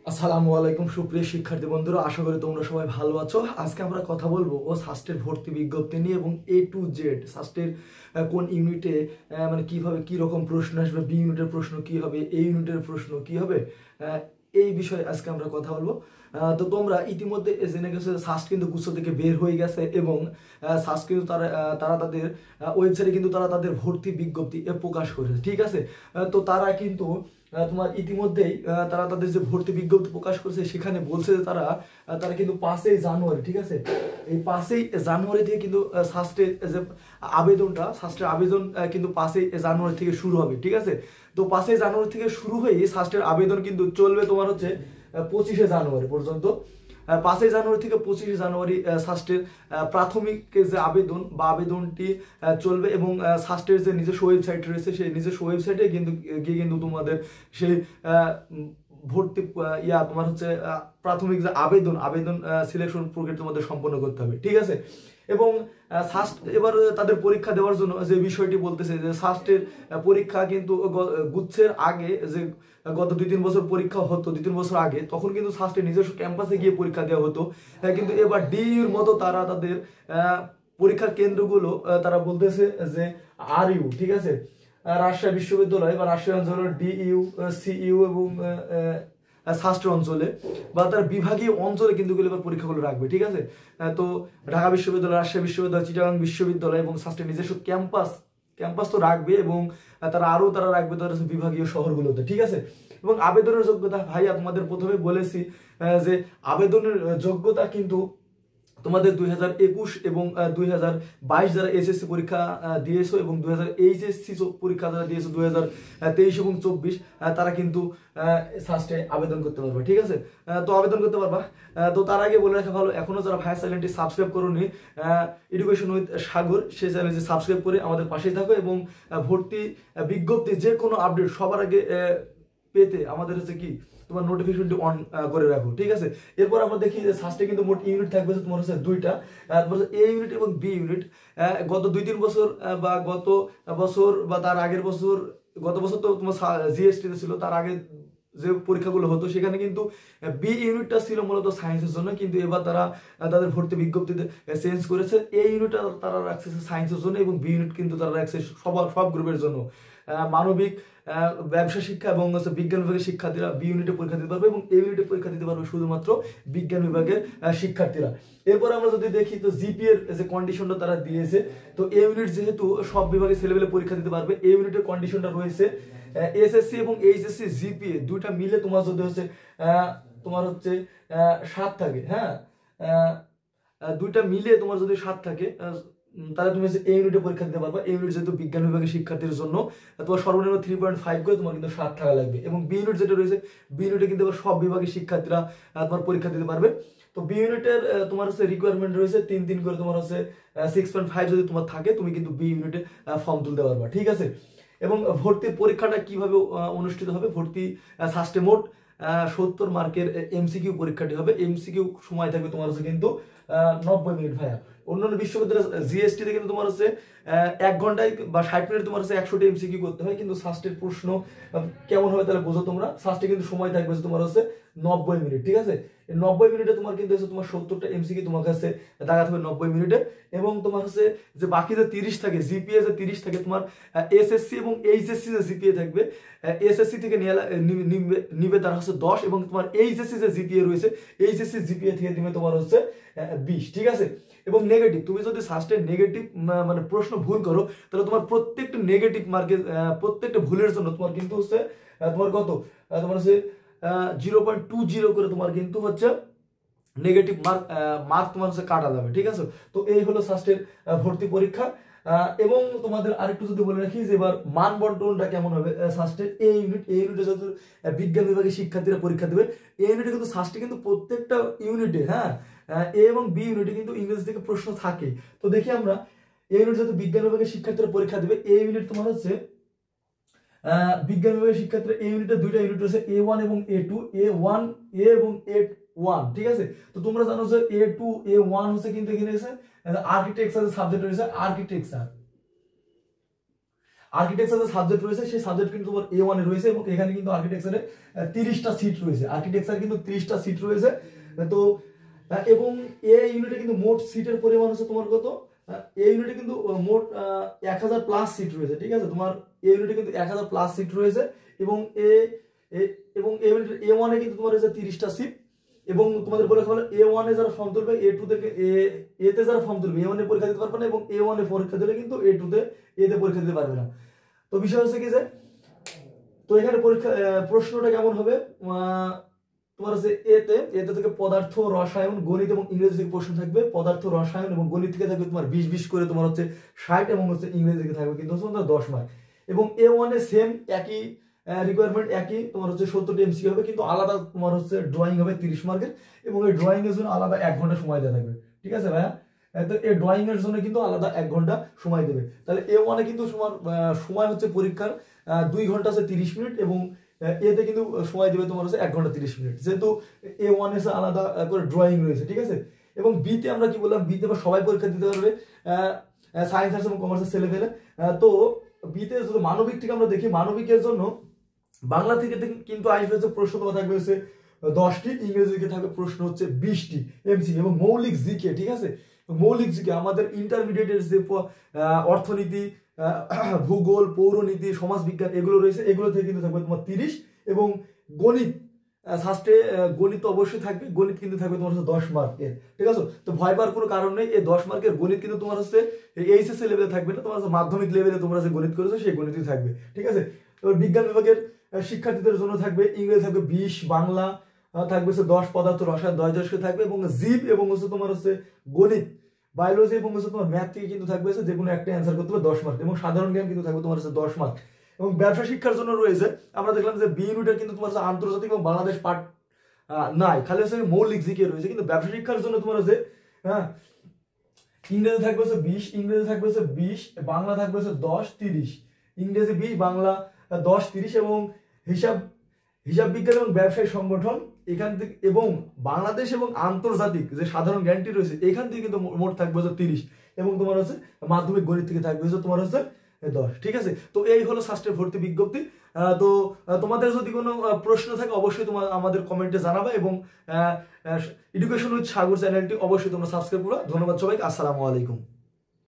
আসসালামু আলাইকুম সুপ্রিয় শিক্ষার্থী বন্ধুরা, আশা করি তোমরা সবাই ভালো আছো। আজকে আমরা কথা বলবো সাস্টের ভর্তি বিজ্ঞপ্তি নিয়ে এবং এ টু জেড সাস্টের কোন ইউনিটে মানে কিভাবে কি রকম প্রশ্ন আসবে, বি ইউনিটের প্রশ্ন কি হবে, এ ইউনিটের প্রশ্ন কি হবে, আহ, এই বিষয়ে আজকে আমরা কথা বলবো। তো তোমরা ইতিমধ্যে জেনে গেছো সাস্ট কিন্তু গুচ্ছ থেকে বের হয়ে গেছে এবং সাস্ট কিন্তু তারা তাদের ওয়েবসাইটে কিন্তু তারা তাদের ভর্তি বিজ্ঞপ্তি প্রকাশ করেছে, ঠিক আছে। তো তারা কিন্তু তোমার ইতিমধ্যেই তারা তাদের যে ভর্তি বিজ্ঞপ্তি প্রকাশ করেছে সেখানে বলছে যে তারা তারা কিন্তু 5ই জানুয়ারি, ঠিক আছে, এই 5ই জানুয়ারি থেকে কিন্তু সাস্টের যে সাস্টের আবেদন কিন্তু 5ই জানুয়ারি থেকে শুরু হবে, ঠিক আছে। তো 5ই জানুয়ারি থেকে শুরু হয়ে সাস্টের আবেদন কিন্তু চলবে তোমার হচ্ছে 25শে জানুয়ারি পর্যন্ত। 5ই জানুয়ারি থেকে 25শে জানুয়ারি সাস্টের প্রাথমিক যে আবেদন বা আবেদনটি চলবে এবং সাস্টের যে নিজস্ব ওয়েবসাইট রয়েছে সেই নিজস্ব ওয়েবসাইটে কিন্তু গিয়ে কিন্তু তোমাদের সেই ভর্তি তোমার হচ্ছে প্রাথমিক যে আবেদন সিলেকশন প্রক্রিয়া তোমাদের সম্পন্ন করতে হবে, ঠিক আছে। এবং সাস্ট এবার তাদের পরীক্ষা দেওয়ার জন্য যে বিষয়টি বলতেছে যে সাস্টের পরীক্ষা কিন্তু গুচ্ছের আগে যে গত 2-3 বছর পরীক্ষা হতো, 2-3 বছর আগে তখন কিন্তু সাস্টের নিজস্ব ক্যাম্পাসে গিয়ে পরীক্ষা দেওয়া হতো, কিন্তু এবার ডিইউর মতো তারা তাদের পরীক্ষার কেন্দ্রগুলো তারা বলতেছে যে আরইউ, ঠিক আছে, রাজশাহী বিশ্ববিদ্যালয় বা রাজশাহী অঞ্চলের ডিইউ, সিইউ এবং সাস্ট অঞ্চলে বা তার বিভাগীয় অঞ্চলে কিন্তু এবার পরীক্ষাগুলো রাখবে, ঠিক আছে। তো ঢাকা বিশ্ববিদ্যালয়, রাজশাহী বিশ্ববিদ্যালয়, চিটাগাং বিশ্ববিদ্যালয় এবং সাস্টের নিজস্ব ক্যাম্পাস তো রাখবে এবং তারা রাখবে তার বিভাগীয় শহরগুলোতে, ঠিক আছে। এবং আবেদনের যোগ্যতা ভাইয়া তোমাদের প্রথমে বলেছি যে আবেদনের যোগ্যতা কিন্তু তোমাদের 2021 এবং 2022 যারা এসএসসি পরীক্ষা দিয়েছো এবং 2000 এইচএসসি পরীক্ষা যারা দিয়েছো 2023 এবং 24 তারা কিন্তু সাস্টে আবেদন করতে পারবে, ঠিক আছে। তো আবেদন করতে পারবা। তো তার আগে বলে রাখা ভালো, এখনো যারা ভাইয়া চ্যানেলটি সাবস্ক্রাইব করোনি, এডুকেশন উইথ সাগর সেই চ্যানেলটি সাবস্ক্রাইব করে আমাদের পাশেই থাকো এবং ভর্তি বিজ্ঞপ্তি যে কোনো আপডেট সবার আগে পেতে আমাদের হচ্ছে কি তোমার নোটিফিকেশনটি অন করে রাখো, ঠিক আছে। এরপর আমরা দেখি যে সাস্টে কিন্তু মোট ইউনিট থাকবে তোমার হচ্ছে 2টা, এ ইউনিট এবং বি ইউনিট। গত 2-3 বছর বা গত বছর বা তার আগের বছর, গত বছর তো তোমার জিএসটিতে ছিল, তার আগে যে পরীক্ষাগুলো হতো সেখানে কিন্তু বি ইউনিটটা ছিল মূলত সায়েন্সের জন্য, কিন্তু এবার তারা তাদের ভর্তি বিজ্ঞপ্তিতে চেঞ্জ করেছে। এ ইউনিটটা তারা রাখছে সায়েন্সের জন্য এবং বি ইউনিট কিন্তু তারা রাখছে সব গ্রুপের জন্য। মানবিক, ব্যবসা শিক্ষা এবং বিজ্ঞান বিভাগের শিক্ষার্থীরা বি ইউনিটে পরীক্ষা দিতে পারবে এবং এ ইউনিটে পরীক্ষা দিতে পারবে শুধুমাত্র বিজ্ঞান বিভাগের শিক্ষার্থীরা। এরপর আমরা যদি দেখি তো জিপি এর যে কন্ডিশনটা তারা দিয়েছে, তো এ ইউনিট যেহেতু সব বিভাগের ছেলেমেলে পরীক্ষা দিতে পারবে, এ ইউনিটের কন্ডিশনটা রয়েছে এসএসসি এবং এইচএসসি জিপিএ দুইটা মিলে তোমার যদি হচ্ছে তোমার হচ্ছে 7 থাকে, হ্যাঁ, দুইটা মিলে তোমার যদি 7 থাকে তাহলে তুমি এই ইউনিটে পরীক্ষা দিতে পারবা। এই ইউনিট যেহেতু বিজ্ঞান বিভাগের শিক্ষার্থীর জন্য তোমার সর্বনিম্ন 3.5 করে তোমার কিন্তু 7 থাকা লাগবে। এবং বি ইউনিট যেটা রয়েছে, বি ইউনিটে কিন্তু সব বিভাগের শিক্ষার্থীরা তোমার পরীক্ষা দিতে পারবে। তো বি ইউনিটের তোমার হচ্ছে রিকোয়ারমেন্ট রয়েছে 3 করে তোমার হচ্ছে 6.5 যদি তোমার থাকে তুমি কিন্তু বি ইউনিটে ফর্ম তুলতে পারবা, ঠিক আছে। এবং ভর্তির পরীক্ষাটা কিভাবে অনুষ্ঠিত হবে, ভর্তি সাস্টে মোট 70 মার্কের এমসিকিউ পরীক্ষাটি হবে। এমসিকিউ সময় থাকবে তোমার হচ্ছে কিন্তু 90 মিনিট ভাইয়া। অন্যান্য বিশ্ববিদ্যালয় জিএসটিতে কিন্তু তোমার হচ্ছে 1 ঘন্টায় বা 60 মিনিট তোমার হচ্ছে 100টি এমসিকিউ করতে হয়, কিন্তু সাস্টের প্রশ্ন কেমন হবে তাহলে বোঝো তোমরা। সাস্টে কিন্তু সময় থাকবে তোমার হচ্ছে 90 মিনিট, ঠিক আছে। 90 মিনিটে তোমার কিন্তু হচ্ছে তোমার 70টা এমসিকিউ তোমার কাছে দাগাতে হবে 90 মিনিটে। এবং তোমার হচ্ছে যে বাকি যে 30 থাকে, জিপিএ যে 30 থাকে তোমার এসএসসি এবং এইচএসসি যে জিপিএ থাকবে, এসএসসি থেকে নিবে তার হচ্ছে 10 এবং তোমার এইচএসসি যে জিপিএ রয়েছে এইচএসসি জিপিএ থেকে দিবে তোমার হচ্ছে 20, ঠিক আছে। এবং নেগেটিভ, তুমি যদি সাস্টে নেগেটিভ মানে প্রশ্ন ভুল করো তাহলে তোমার প্রত্যেকটা নেগেটিভ মার্কের প্রত্যেকটা ভুলের জন্য তোমার কিন্তু হচ্ছে তোমার কত তোমার হচ্ছে 0.20 করে তোমার কিন্তু হচ্ছে নেগেটিভ মার্ক তোমার হচ্ছে কাটা যাবে, ঠিক আছে। তো এই হলো সাস্টের ভর্তি পরীক্ষা। এবং তোমাদের আরেকটু যদি বলে রাখি যে এবার মান বন্টনটা কেমন হবে সাস্টের এই ইউনিটে যত বিজ্ঞান বিভাগের শিক্ষার্থীরা পরীক্ষা দেবে, এই ইউনিটে কিন্তু সাস্টে কিন্তু প্রত্যেকটা ইউনিটে, হ্যাঁ, এ এবং বি ইউনিটে কিন্তু ইংরেজি থেকে প্রশ্ন থাকে। তো দেখি আমরা এই ইউনিট যত বিজ্ঞান বিভাগের শিক্ষার্থীরা পরীক্ষা দেবে, এই ইউনিট তোমার হচ্ছে বিজ্ঞান বিভাগের শিক্ষার্থীরা এই ইউনিটে দুইটা ইউনিট রয়েছে A1 এবং A2, A এবং A1, ঠিক আছে। তো তোমরা জানো যে A2 A1 হচ্ছে কিন্তু এখানে এসে আর্কিটেকচার সাবজেক্ট রয়েছে, আর্কিটেকচার আর্কিটেকচার যে সাবজেক্ট রয়েছে সেই সাবজেক্ট কিন্তু তোমার A1 এ রয়েছে এবং এখানে কিন্তু আর্কিটেকচারে 30টা সিট রয়েছে, আর্কিটেকচার কিন্তু 30টা সিট রয়েছে। তো এবং এই ইউনিটে কিন্তু মোট সিটের পরিমাণ হচ্ছে তোমার কত, এই ইউনিটে কিন্তু মোট 1000 প্লাস সিট রয়েছে, ঠিক আছে। তোমার এই ইউনিটে কিন্তু 1000 প্লাস সিট রয়েছে এবং এবং A1 এ কিন্তু তোমার রয়েছে 30টা সিট। এবং তোমাদের বলে রাখা হলো A1 এ যারা ফর্ম তুলবে A2 থেকে A তে যারা ফর্ম তুলবে A1 এ পরীক্ষা দিতে পারবে না এবং A1 এ পরীক্ষা দিলে কিন্তু A2 তে A তে পরীক্ষা দিতে পারবে না। তো বিষয় হচ্ছে কি যে তো এখানে পরীক্ষা প্রশ্নটা কেমন হবে, তোমার হচ্ছে এতে থেকে পদার্থ রসায়ন গণিত এবং ইংরেজি থেকে প্রশ্ন থাকবে। পদার্থ রসায়ন এবং গণিত থেকে থাকবে তোমার 20 করে তোমার হচ্ছে 60 এবং হচ্ছে ইংরেজি থেকে থাকবে কিন্তু হচ্ছে তোমার 10 মার্ক। এবং A1 এ সেম একই রিকোয়ারমেন্ট একই, তোমার হচ্ছে 70টি এমসিকিউ হবে কিন্তু আলাদা তোমার হচ্ছে ড্রয়িং হবে 30 মার্কের এবং এই ড্রয়িং এর জন্য আলাদা 1 ঘন্টা সময় দেওয়া থাকবে, ঠিক আছে ভাইয়া। তো এই ড্রয়িং এর জন্য কিন্তু আলাদা 1 ঘন্টা সময় দেবে। তাহলে A1 এ কিন্তু সময় হচ্ছে পরীক্ষার 2 ঘন্টা 30 মিনিট এবং এতে কিন্তু সময় দেবে তোমার হচ্ছে 1 ঘন্টা 30 মিনিট, যেহেতু A1 এ আলাদা করে ড্রয়িং রয়েছে, ঠিক আছে। এবং বিতে আমরা কি বললাম, বিতে সবাই পরীক্ষা দিতে পারবে, সায়েন্স আর্টস এবং কমার্সের ছেলে পেলে। তো বিতে শুধু মানবিক থেকে আমরা দেখি, মানবিকের জন্য বাংলা থেকে কিন্তু আসবে হচ্ছে প্রশ্ন তোমার থাকবে হচ্ছে 10টি, ইংরেজি থেকে থাকবে প্রশ্ন হচ্ছে 20টি এমসিকিউ এবং মৌলিক জিকে, ঠিক আছে। মৌলিক জিকে আমাদের ইন্টারমিডিয়েটের যে অর্থনীতি, ভূগোল, পৌরনীতি, সমাজবিজ্ঞান এগুলো রয়েছে, এগুলো থেকে কিন্তু থাকবে তোমার 30 এবং গণিত ফার্স্টে গণিত অবশ্যই থাকবে, গণিত কিন্তু থাকবে তোমার হচ্ছে 10 মার্কের, ঠিক আছে। তো ভয় পাওয়ার কোনো কারণ নেই, এই 10 মার্কের গণিত কিন্তু তোমার হচ্ছে এইচএসসি লেভেলে থাকবে না, তোমার হচ্ছে মাধ্যমিক লেভেলে তোমরা যে গণিত করেছো সেই গণিতই থাকবে, ঠিক আছে। এবার বিজ্ঞান বিভাগের শিক্ষার্থীদের জন্য থাকবে ইংরেজি থাকবে 20, বাংলা থাকবে হচ্ছে 10, পদার্থ রসায়ন 10 থাকবে এবং জীব এবং হচ্ছে তোমার হচ্ছে গণিত, বায়োলজি এবং হচ্ছে তোমার ম্যাথ থেকে কিন্তু থাকবে যে কোনো একটা অ্যান্সার করতে হবে 10 মার্ক এবং সাধারণ জ্ঞান কিন্তু থাকবে তোমার হচ্ছে 10 মার্ক। এবং ব্যবসা শিক্ষার জন্য রয়েছে, আমরা দেখলাম যে বি ইউনিটের কিন্তু তোমার হচ্ছে আন্তর্জাতিক এবং বাংলাদেশ পার্ট নাই, খালি হচ্ছে মৌলিক জিকে রয়েছে। কিন্তু ব্যবসা শিক্ষার জন্য তোমার হচ্ছে ইংরেজি থাকবে হচ্ছে 20, ইংরেজি থাকবে হচ্ছে 20, বাংলা থাকবে হচ্ছে 10, 30, ইংরেজি 20, বাংলা 10, 30 এবং হিসাব বিজ্ঞান এবং ব্যবসায়ী সংগঠন এখান থেকে এবং বাংলাদেশ এবং আন্তর্জাতিক যে সাধারণ জ্ঞানটি রয়েছে এখান থেকে কিন্তু মোট থাকবে হচ্ছে 30 এবং তোমার হচ্ছে মাধ্যমিক গণিত থেকে থাকবে হচ্ছে তোমার হচ্ছে 10, ঠিক আছে। তো এই হলো ষষ্ঠের ভর্তি বিজ্ঞপ্তি। তো তোমাদের যদি কোনো প্রশ্ন থাকে অবশ্যই তোমরা আমাদের কমেন্টে জানাবে এবং এডুকেশন উইথ সাগর চ্যানেলটি অবশ্যই তোমরা সাবস্ক্রাইব করো। ধন্যবাদ সবাইকে, আসসালামু আলাইকুম।